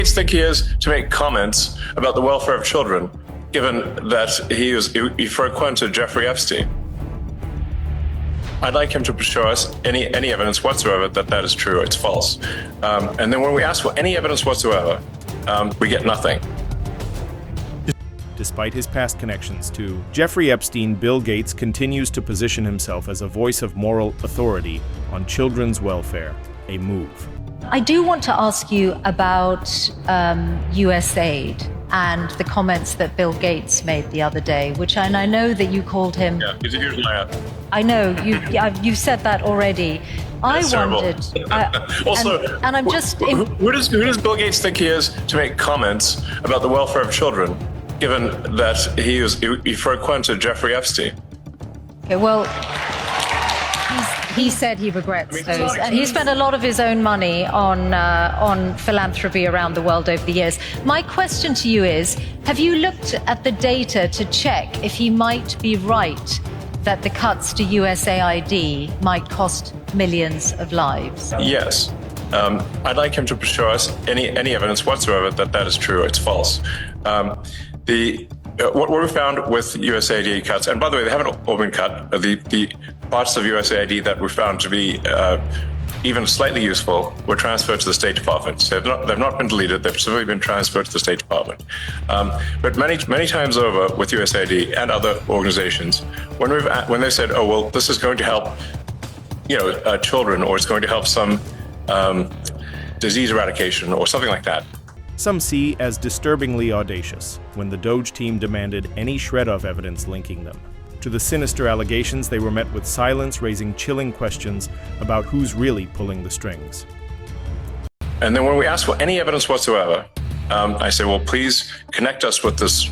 think he is to make comments about the welfare of children, given that he frequented Jeffrey Epstein? I'd like him to show us any evidence whatsoever that is true or it's false. And then when we ask for any evidence whatsoever, we get nothing. Despite his past connections to Jeffrey Epstein, Bill Gates continues to position himself as a voice of moral authority on children's welfare, a move. I do want to ask you about USAID and the comments that Bill Gates made the other day, and I know that you called him... Yeah, he's a huge liar. I know, you've said that already. That's I wondered... also, and I'm just... Who does Bill Gates think he is to make comments about the welfare of children, given that he frequented Jeffrey Epstein? Okay, well... He said he regrets those, and he spent a lot of his own money on philanthropy around the world over the years. My question to you is, have you looked at the data to check if he might be right that the cuts to USAID might cost millions of lives? Yes. I'd like him to show us any evidence whatsoever that is true or it's false. What we found with USAID cuts, and by the way, they haven't all been cut. The parts of USAID that we found to be even slightly useful were transferred to the State Department. So they've not been deleted. They've simply been transferred to the State Department. But many times over with USAID and other organizations, when they said, "Oh well, this is going to help, children, or it's going to help some disease eradication or something like that," some see as disturbingly audacious when the Doge team demanded any shred of evidence linking them. To the sinister allegations, they were met with silence, raising chilling questions about who's really pulling the strings. And then when we ask for any evidence whatsoever, I say, well, please connect us with this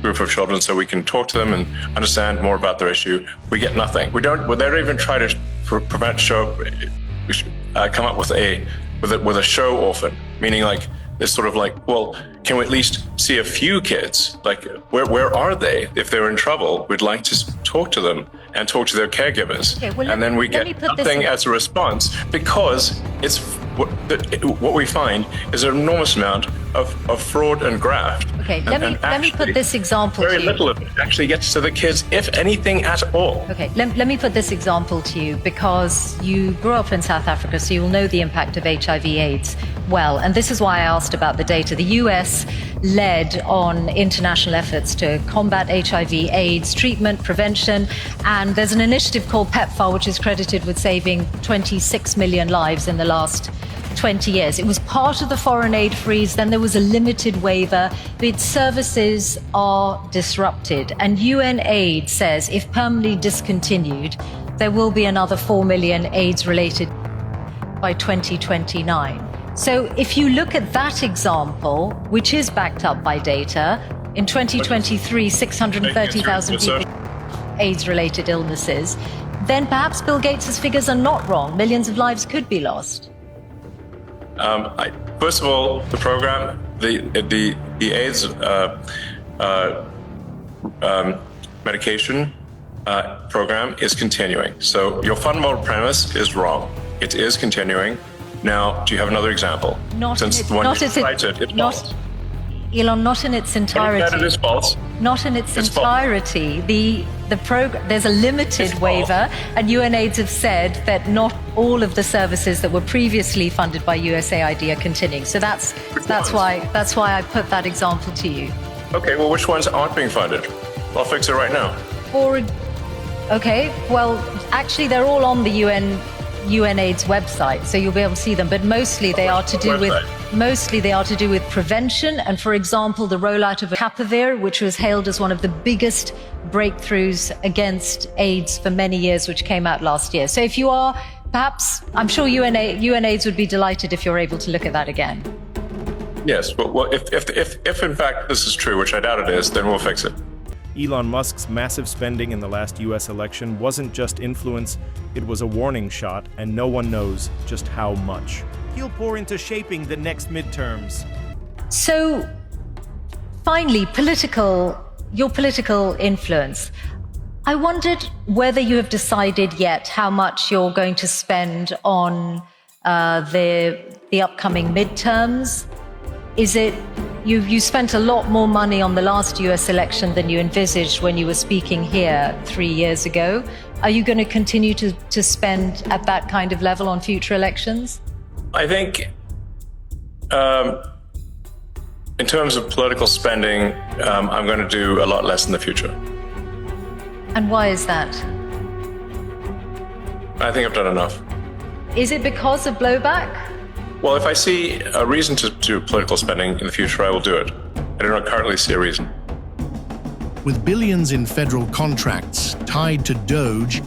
group of children so we can talk to them and understand more about their issue. We get nothing. They don't even try to come up with a show orphan, meaning like, it's sort of like, well, can we at least see a few kids? Like, where are they? If they're in trouble, we'd like to talk to them and talk to their caregivers. Okay, well, and then we get nothing as a response, because it's what we find is an enormous amount of fraud and graft. Okay, let me put this example to you. Very little of it actually gets to the kids, if anything at all. Okay, let me put this example to you, because you grew up in South Africa, so you will know the impact of HIV/AIDS well. And this is why I asked about the data. The US led on international efforts to combat HIV/AIDS treatment, prevention, and there's an initiative called PEPFAR, which is credited with saving 26 million lives in the last 20 years. It was part of the foreign aid freeze, then there was a limited waiver. Its services are disrupted, and UNAID says if permanently discontinued, there will be another 4 million AIDS-related by 2029. So if you look at that example, which is backed up by data, in 2023, 630,000 people AIDS-related illnesses, then perhaps Bill Gates' figures are not wrong. Millions of lives could be lost. First of all, the program, the AIDS medication program is continuing. So your fundamental premise is wrong. It is continuing. Now, do you have another example? Elon, not in its entirety. It is false. Not in its entirety. The program, there's a limited waiver, and UNAIDS have said that not all of the services that were previously funded by USAID are continuing. So that's why I put that example to you. Okay, well, which ones aren't being funded? I'll fix it right now. Okay, well, actually, they're all on the UNAIDS website, so you'll be able to see them. But mostly they are to do with prevention, and for example, the rollout of Capavir, which was hailed as one of the biggest breakthroughs against AIDS for many years, which came out last year. So if you are, perhaps, I'm sure UNAIDS would be delighted if you're able to look at that again. Yes, but if in fact this is true, which I doubt it is, then we'll fix it. Elon Musk's massive spending in the last US election wasn't just influence, it was a warning shot, and no one knows just how much. He'll pour into shaping the next midterms. So, finally, your political influence. I wondered whether you have decided yet how much you're going to spend on the upcoming midterms, Is it you spent a lot more money on the last US election than you envisaged when you were speaking here 3 years ago? Are you going to continue to spend at that kind of level on future elections? I think in terms of political spending, I'm going to do a lot less in the future. And why is that? I think I've done enough. Is it because of blowback? Well, if I see a reason to do political spending in the future, I will do it. I do not currently see a reason. With billions in federal contracts tied to Doge,